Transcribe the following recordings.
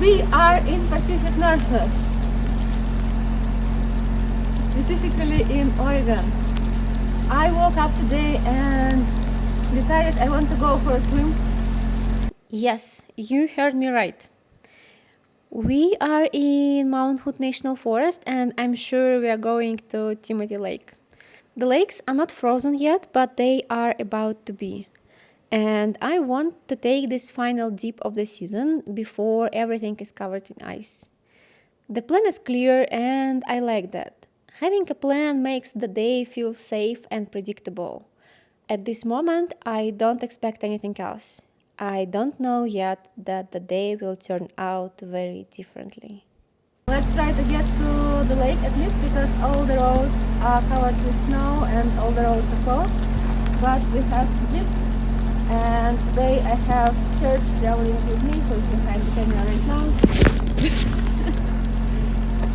We are in Pacific Northwest, specifically in Oregon. I woke up today and decided I want to go for a swim. Yes, you heard me right. We are in Mount Hood National Forest and I'm sure we are going to Timothy Lake. The lakes are not frozen yet, but they are about to be. And I want to take this final dip of the season before everything is covered in ice. The plan is clear and I like that. Having a plan makes the day feel safe and predictable. At this moment, I don't expect anything else. I don't know yet that the day will turn out very differently. Let's try to get to the lake at least because all the roads are covered with snow and all the roads are closed. But we have Jeep and today I have Serge traveling with me who's behind the camera right now.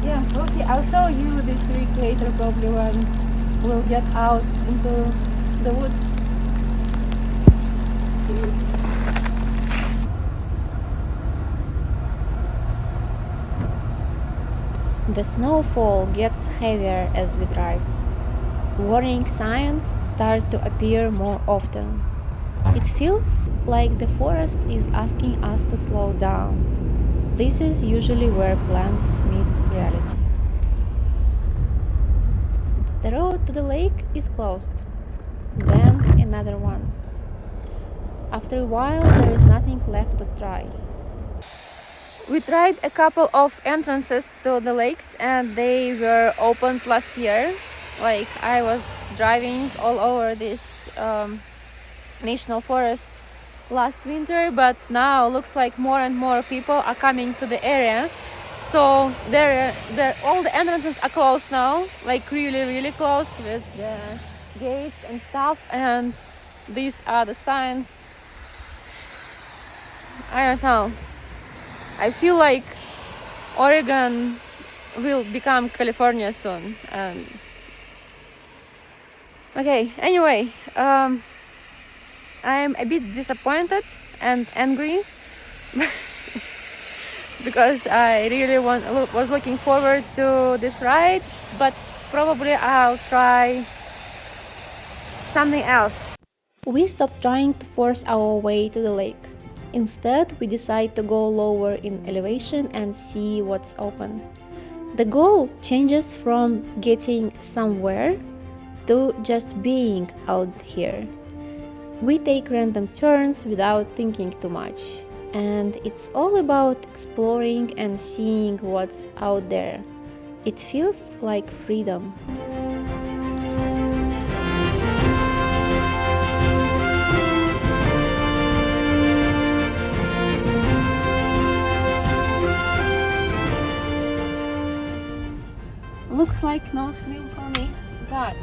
Yeah, we'll see. I'll show you this week later probably when we'll get out into the woods. The snowfall gets heavier as we drive. Warning signs start to appear more often. It feels like the forest is asking us to slow down. This is usually where plans meet reality. The road to the lake is closed. Then another one. After a while, there is nothing left to try. We tried a couple of entrances to the lakes and they were opened last year. Like I was driving all over this national forest last winter, but now looks like more and more people are coming to the area. So all the entrances are closed now, like really closed with the gates and stuff. And these are the signs. I don't know. I feel like Oregon will become California soon. Okay, anyway, I'm a bit disappointed and angry because I really was looking forward to this ride, but probably I'll try something else. We stopped trying to force our way to the lake. Instead, we decide to go lower in elevation and see what's open. The goal changes from getting somewhere to just being out here. We take random turns without thinking too much, and it's all about exploring and seeing what's out there. It feels like freedom. Looks like no swim for me, but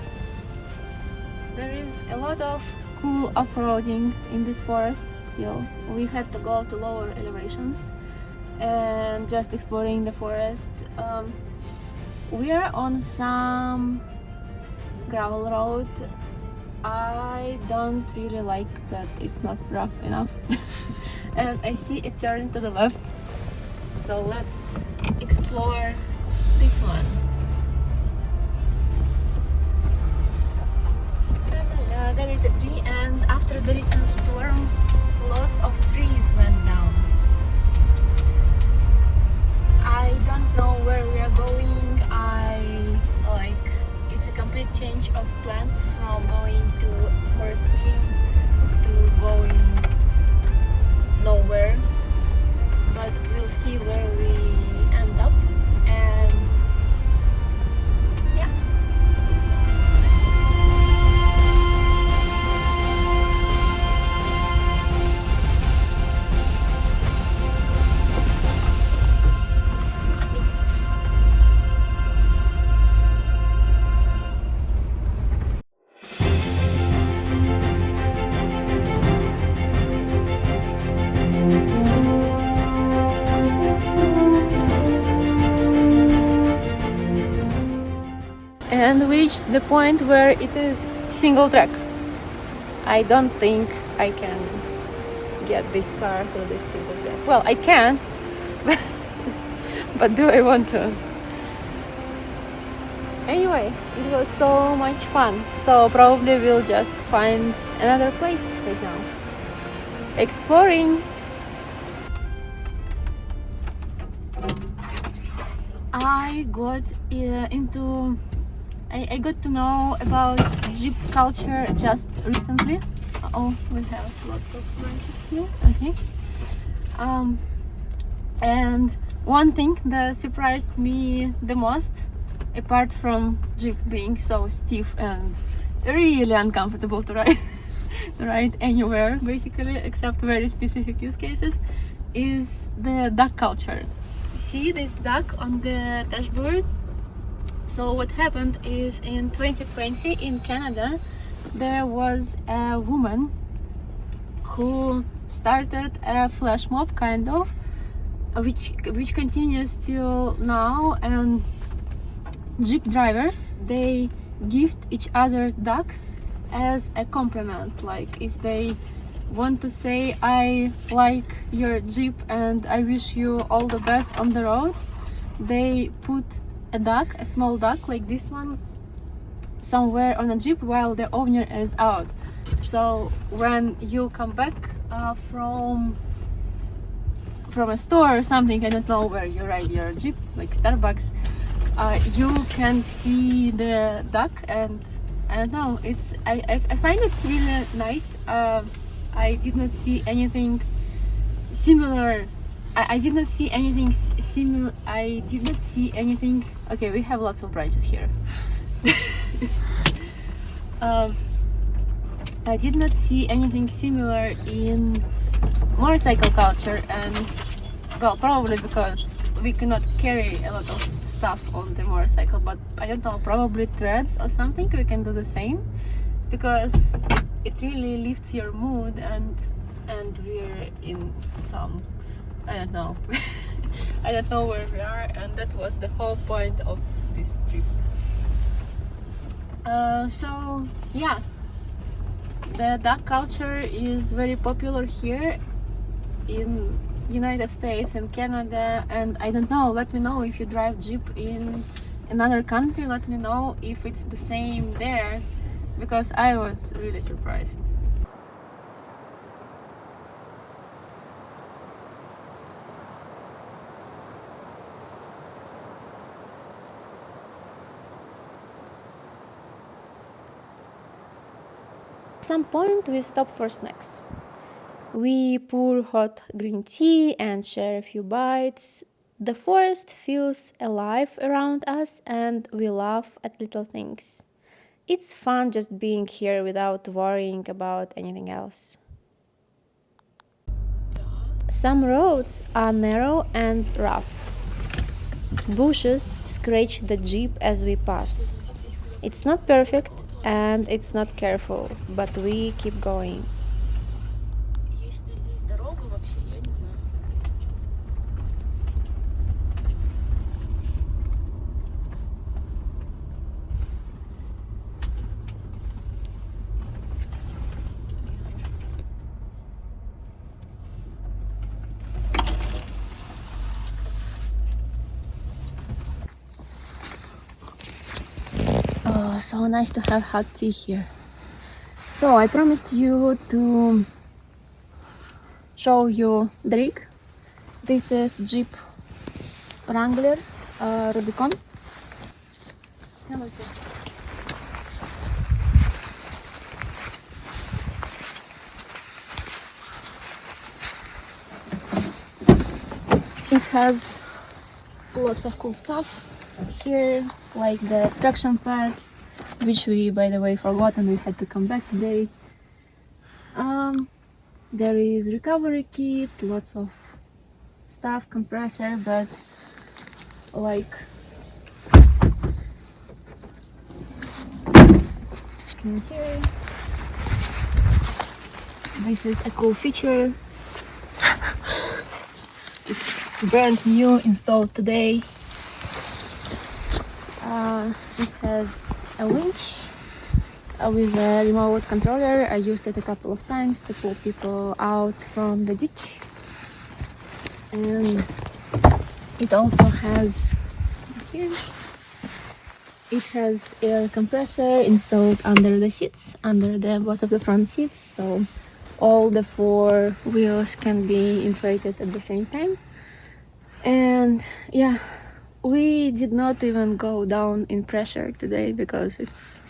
there is a lot of cool off-roading in this forest still. We had to go to lower elevations and just exploring the forest. We are on some gravel road. I don't really like that it's not rough enough. And I see a turn to the left, so let's explore this one. There is a tree, and after the recent storm, lots of trees went down. I don't know where we are going. It's a complete change of plans from going for a swim to going nowhere. But we'll see where we end up, and yeah. And we reached the point where it is single track. I don't think I can get this car to this single track. Well, I can, but do I want to? Anyway, it was so much fun, so probably we'll just find another place right now. Exploring! I got I got to know about Jeep culture just recently. Oh, we have lots of branches here. Okay. And one thing that surprised me the most, apart from Jeep being so stiff and really uncomfortable to ride, to ride anywhere basically, except very specific use cases, is the duck culture. See this duck on the dashboard? So what happened is in 2020 in Canada, there was a woman who started a flash mob kind of, which continues till now, and Jeep drivers, they gift each other ducks as a compliment. Like if they want to say, I like your Jeep and I wish you all the best on the roads, they put a duck, a small duck like this one, somewhere on a Jeep while the owner is out. So when you come back from a store or something, I don't know, where you ride your Jeep, like Starbucks, you can see the duck, and I don't know, it's I find it really nice. I did not see anything similar. I did not see anything similar. I did not see anything. Okay, we have lots of branches here. I did not see anything similar in motorcycle culture, and well, probably because we cannot carry a lot of stuff on the motorcycle, but I don't know, probably threads or something we can do the same, because it really lifts your mood, and we're in some, I don't know, I don't know where we are, and that was the whole point of this trip. So yeah, the duck culture is very popular here in United States and Canada, and I don't know, let me know if you drive Jeep in another country, let me know if it's the same there, because I was really surprised. At some point we stop for snacks. We pour hot green tea and share a few bites. The forest feels alive around us, and we laugh at little things. It's fun just being here without worrying about anything else. Some roads are narrow and rough. Bushes scratch the Jeep as we pass. It's not perfect and it's not careful, but we keep going. Oh, so nice to have hot tea here. So I promised you to show you the rig. This is Jeep Wrangler Rubicon. It has lots of cool stuff here, like the traction pads, which we, by the way, forgot and we had to come back today. There is recovery kit, lots of stuff, compressor, but like in here, this is a cool feature. It's brand new, installed today. It has a winch with a remote controller. I used it a couple of times to pull people out from the ditch. And It also has here. It has air compressor installed under the seats, under the both of the front seats, so all the four wheels can be inflated at the same time. And yeah, we did not even go down in pressure today because it's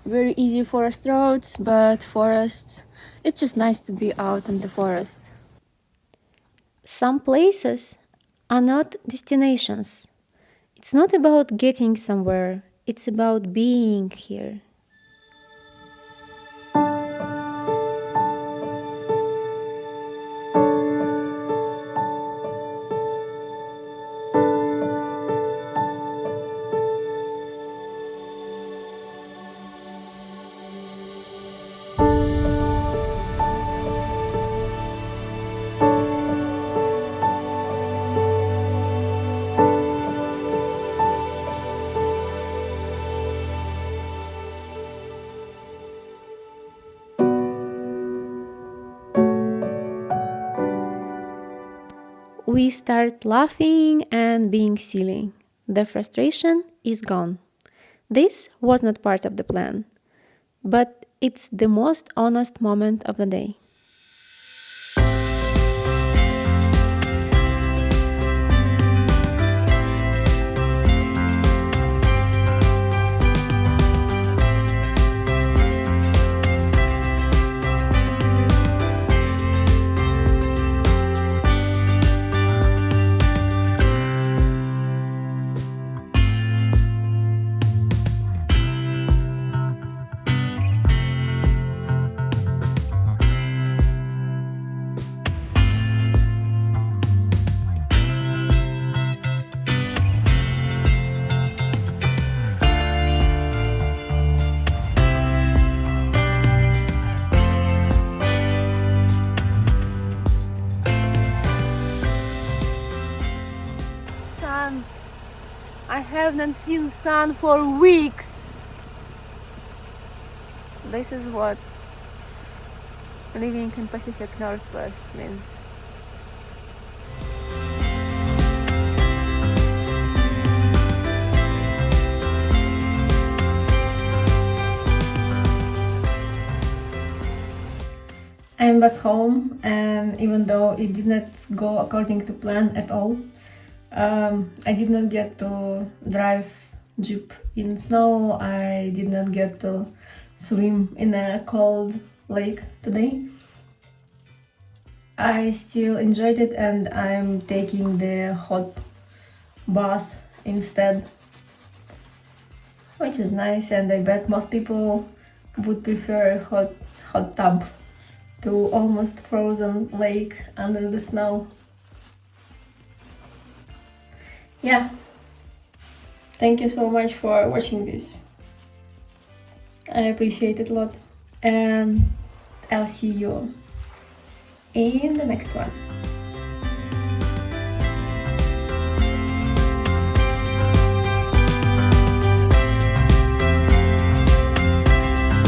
very easy forest roads, but forests, it's just nice to be out in the forest. Some places are not destinations. It's not about getting somewhere, it's about being here. We start laughing and being silly. The frustration is gone. This was not part of the plan, but it's the most honest moment of the day. Sun. I haven't seen sun for weeks. This is what living in Pacific Northwest means. I'm back home, and even though it did not go according to plan at all, I did not get to drive jeep in snow. I did not get to swim in a cold lake today. I still enjoyed it, and I'm taking the hot bath instead, which is nice, and I bet most people would prefer a hot tub to almost frozen lake under the snow. Yeah, thank you so much for watching this. I appreciate it a lot, and I'll see you in the next one.